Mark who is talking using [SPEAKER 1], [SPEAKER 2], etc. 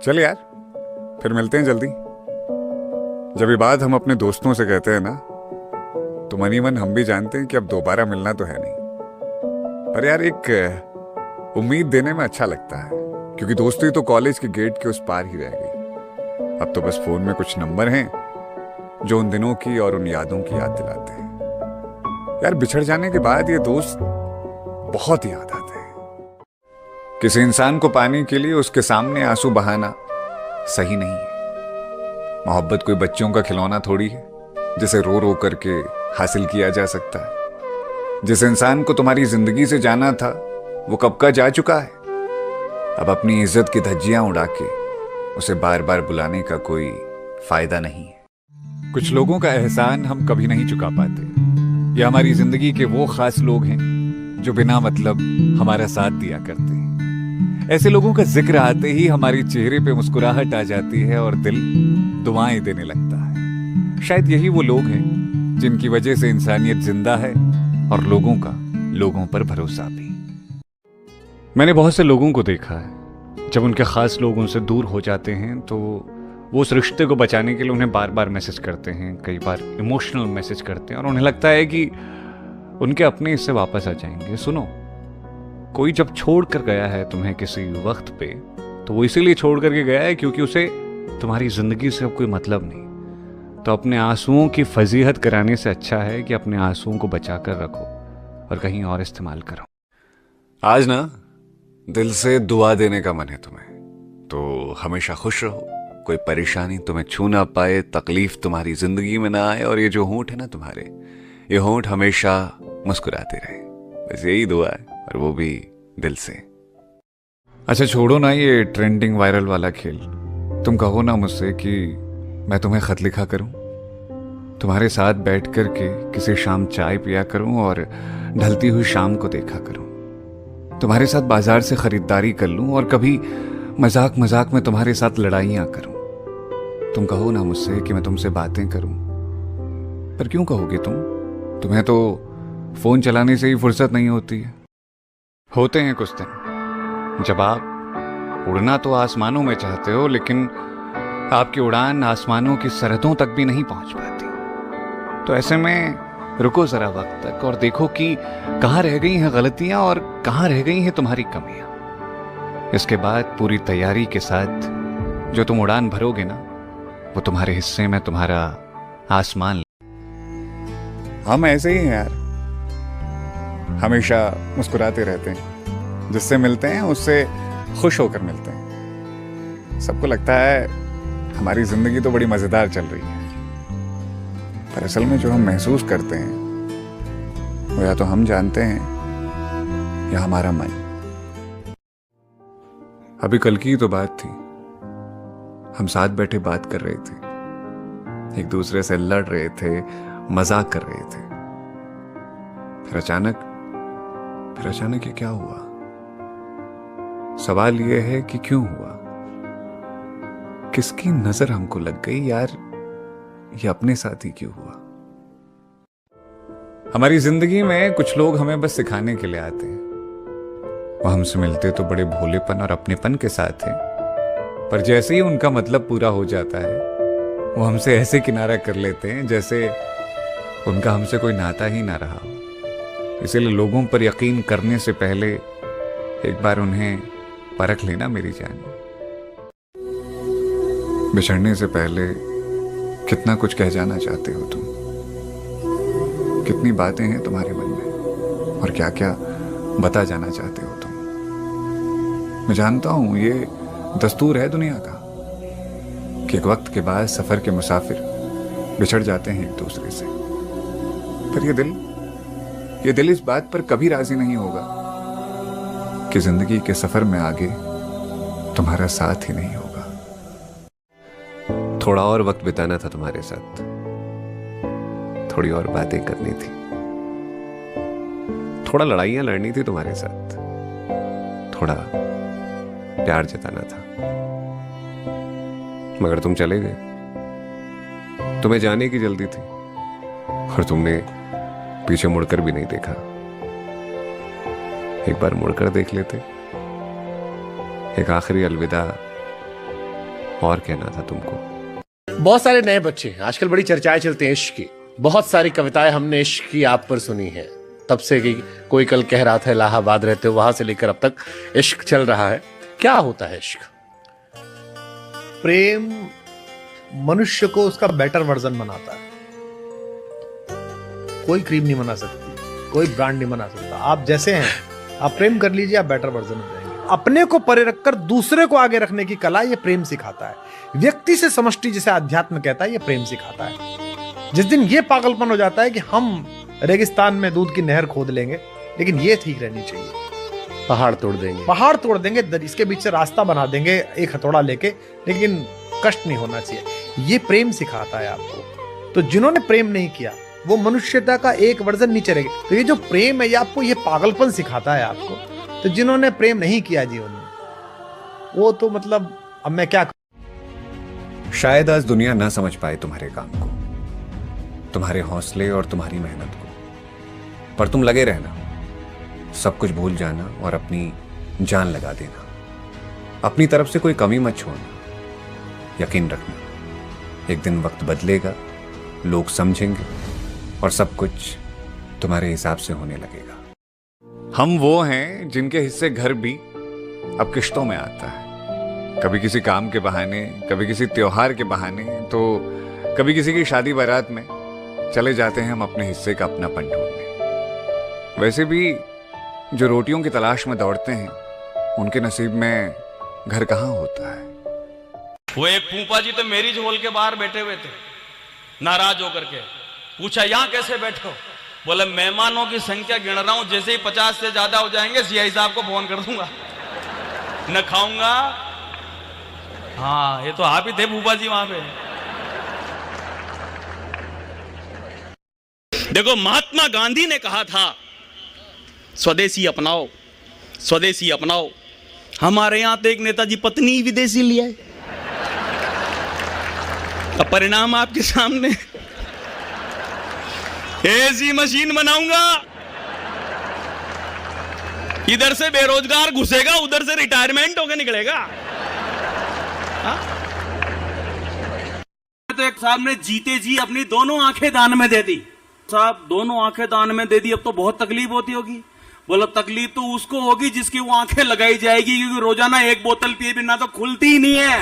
[SPEAKER 1] चल यार, फिर मिलते हैं जल्दी। जब ये बात हम अपने दोस्तों से कहते हैं ना, तो मनी मन हम भी जानते हैं कि अब दोबारा मिलना तो है नहीं। पर यार एक उम्मीद देने में अच्छा लगता है, क्योंकि दोस्ती तो कॉलेज के गेट के उस पार ही रह गई। अब तो बस फोन में कुछ नंबर हैं जो उन दिनों की और उन यादों की याद दिलाते हैं। यार बिछड़ जाने के बाद ये दोस्त बहुत याद आते हैं। किसी इंसान को पाने के लिए उसके सामने आंसू बहाना सही नहीं है। मोहब्बत कोई बच्चों का खिलौना थोड़ी है जिसे रो रो करके हासिल किया जा सकता है। जिस इंसान को तुम्हारी जिंदगी से जाना था वो कब का जा चुका है। अब अपनी इज्जत की धज्जियां उड़ा के उसे बार बार बुलाने का कोई फायदा नहीं है। कुछ लोगों का एहसान हम कभी नहीं चुका पाते। ये हमारी जिंदगी के वो खास लोग हैं जो बिना मतलब हमारा साथ दिया करते हैं। ऐसे लोगों का जिक्र आते ही हमारे चेहरे पे मुस्कुराहट आ जाती है और दिल दुआएं देने लगता है। शायद यही वो लोग हैं जिनकी वजह से इंसानियत जिंदा है और लोगों का लोगों पर भरोसा भी। मैंने बहुत से लोगों को देखा है, जब उनके खास लोग उनसे दूर हो जाते हैं तो वो उस रिश्ते को बचाने के लिए उन्हें बार बार मैसेज करते हैं, कई बार इमोशनल मैसेज करते हैं, और उन्हें लगता है कि उनके अपने इससे वापस आ जाएंगे। सुनो, कोई जब छोड़ कर गया है तुम्हें किसी वक्त पे, तो वो इसीलिए छोड़ करके गया है क्योंकि उसे तुम्हारी जिंदगी से अब कोई मतलब नहीं। तो अपने आंसुओं की फजीहत कराने से अच्छा है कि अपने आंसुओं को बचा कर रखो और कहीं और इस्तेमाल करो। आज ना दिल से दुआ देने का मन है तुम्हें, तो हमेशा खुश रहो, कोई परेशानी तुम्हें छू ना पाए, तकलीफ तुम्हारी जिंदगी में ना आए, और ये जो होंठ है ना तुम्हारे, ये होंठ हमेशा मुस्कुराते रहे। बस यही दुआ है, और वो भी दिल से। अच्छा छोड़ो ना ये ट्रेंडिंग वायरल वाला खेल। तुम कहो ना मुझसे कि मैं तुम्हें खत लिखा करूं, तुम्हारे साथ बैठ कर के किसी शाम चाय पिया करूं और ढलती हुई शाम को देखा करूं, तुम्हारे साथ बाजार से खरीदारी कर लूं और कभी मजाक मजाक में तुम्हारे साथ लड़ाइयां करूं। तुम कहो ना मुझसे कि मैं तुमसे बातें करूं, पर क्यों कहोगे तुम्हें तो फोन चलाने से ही फुर्सत नहीं होती है। होते हैं कुछ दिन जब आप उड़ना तो आसमानों में चाहते हो, लेकिन आपकी उड़ान आसमानों की सरहदों तक भी नहीं पहुंच पाती। तो ऐसे में रुको जरा वक्त तक और देखो कि कहां रह गई हैं गलतियां और कहां रह गई हैं तुम्हारी कमियां। इसके बाद पूरी तैयारी के साथ जो तुम उड़ान भरोगे ना, वो तुम्हारे हिस्से में तुम्हारा आसमान। हम ऐसे ही हैं यार, हमेशा मुस्कुराते रहते हैं, जिससे मिलते हैं उससे खुश होकर मिलते हैं। सबको लगता है हमारी जिंदगी तो बड़ी मजेदार चल रही है, पर असल में जो हम महसूस करते हैं वो या तो हम जानते हैं या हमारा मन। अभी कल की तो बात थी, हम साथ बैठे बात कर रहे थे, एक दूसरे से लड़ रहे थे, मजाक कर रहे थे। फिर अचानक ये क्या हुआ? सवाल ये है कि क्यों हुआ? किसकी नजर हमको लग गई यार? ये अपने साथ ही क्यों हुआ? हमारी जिंदगी में कुछ लोग हमें बस सिखाने के लिए आते हैं। वो हमसे मिलते तो बड़े भोलेपन और अपनेपन के साथ हैं, पर जैसे ही उनका मतलब पूरा हो जाता है वो हमसे ऐसे किनारा कर लेते हैं जैसे उनका हमसे कोई नाता ही ना रहा हो। इसीलिए लोगों पर यकीन करने से पहले एक बार उन्हें परख लेना मेरी जान। बिछड़ने से पहले कितना कुछ कह जाना चाहते हो तुम, कितनी बातें हैं तुम्हारे मन में और क्या क्या बता जाना चाहते हो तुम। मैं जानता हूं ये दस्तूर है दुनिया का कि एक वक्त के बाद सफर के मुसाफिर बिछड़ जाते हैं एक दूसरे से, पर ये दिल इस बात पर कभी राजी नहीं होगा कि जिंदगी के सफर में आगे तुम्हारा साथ ही नहीं होगा।
[SPEAKER 2] थोड़ा और वक्त बिताना था तुम्हारे साथ, थोड़ी और बातें करनी थी, थोड़ा लड़ाइयां लड़नी थी तुम्हारे साथ, थोड़ा प्यार जताना था, मगर तुम चले गए। तुम्हें जाने की जल्दी थी और तुमने पीछे मुड़कर भी नहीं देखा। एक बार मुड़कर देख लेते, एक आखिरी अलविदा और कहना था तुमको।
[SPEAKER 3] बहुत सारे नए बच्चे हैं आजकल, बड़ी चर्चाएं चलती हैं इश्क की। बहुत सारी कविताएं हमने इश्क की आप पर सुनी है, तब से कि कोई कल कह रहा था इलाहाबाद रहते हो, वहां से लेकर अब तक इश्क चल रहा है। क्या होता है इश्क?
[SPEAKER 4] प्रेम मनुष्य को उसका बेटर वर्जन बनाता है। कोई क्रीम नहीं बना सकती, कोई ब्रांड नहीं बना सकता। आप जैसे हैं, आप प्रेम कर लीजिए, आप बेटर वर्जन हो जाएंगे। अपने को परे रखकर दूसरे को आगे रखने की कला, ये प्रेम सिखाता है। व्यक्ति से समष्टि जिसे अध्यात्म कहता है, ये प्रेम सिखाता है। जिस दिन ये पागलपन हो जाता है कि हम रेगिस्तान में दूध की नहर खोद लेंगे, लेकिन ये ठीक रहनी चाहिए,
[SPEAKER 3] पहाड़ तोड़ देंगे,
[SPEAKER 4] पहाड़ तोड़ देंगे, इसके बीच से रास्ता बना देंगे एक हथौड़ा लेके, लेकिन कष्ट नहीं होना चाहिए। ये प्रेम सिखाता है आपको। तो जिन्होंने प्रेम नहीं किया वो मनुष्यता का एक वर्जन नहीं चलेगा। तो ये जो प्रेम है, ये आपको ये पागलपन सिखाता है आपको। तो जिन्होंने प्रेम नहीं किया जीवन में, वो तो मतलब अब मैं क्या।
[SPEAKER 2] शायद आज दुनिया ना समझ पाए तुम्हारे काम को, तुम्हारे हौसले और तुम्हारी मेहनत को, पर तुम लगे रहना, सब कुछ भूल जाना और अपनी जान लगा देना। अपनी तरफ से कोई कमी मत छोड़ना। यकीन रखना, एक दिन वक्त बदलेगा, लोग समझेंगे और सब कुछ तुम्हारे हिसाब से होने लगेगा।
[SPEAKER 1] हम वो हैं जिनके हिस्से घर भी अब किश्तों में आता है। कभी किसी काम के बहाने, कभी किसी त्योहार के बहाने, तो कभी किसी की शादी बारात में चले जाते हैं हम अपने हिस्से का अपनापन ढूंढने। वैसे भी जो रोटियों की तलाश में दौड़ते हैं, उनके नसीब में घर कहाँ होता है।
[SPEAKER 5] वो एक फूफा जी तो मेरी झोल के बाहर बैठे हुए थे, नाराज होकर के। पूछा यहां कैसे बैठे हो? बोले मेहमानों की संख्या गिन रहा हूं, जैसे ही 50 से ज्यादा हो जाएंगे सीआई साहब को फोन कर दूंगा, न खाऊंगा। हाँ, ये तो आप ही थे फूफा जी वहां पे। देखो, महात्मा गांधी ने कहा था स्वदेशी अपनाओ, स्वदेशी अपनाओ। हमारे यहां तो एक नेताजी पत्नी विदेशी लिया है। अब परिणाम आपके सामने। ऐसी मशीन बनाऊंगा, इधर से बेरोजगार घुसेगा, उधर से रिटायरमेंट होकर निकलेगा। हा? तो एक साहब ने जीते जी अपनी दोनों आंखें दान में दे दी। साहब दोनों आंखें दान में दे दी, अब तो बहुत तकलीफ होती होगी। बोला तकलीफ तो उसको होगी जिसकी वो आंखें लगाई जाएगी, क्योंकि रोजाना एक बोतल पिए बिना तो खुलती ही नहीं है।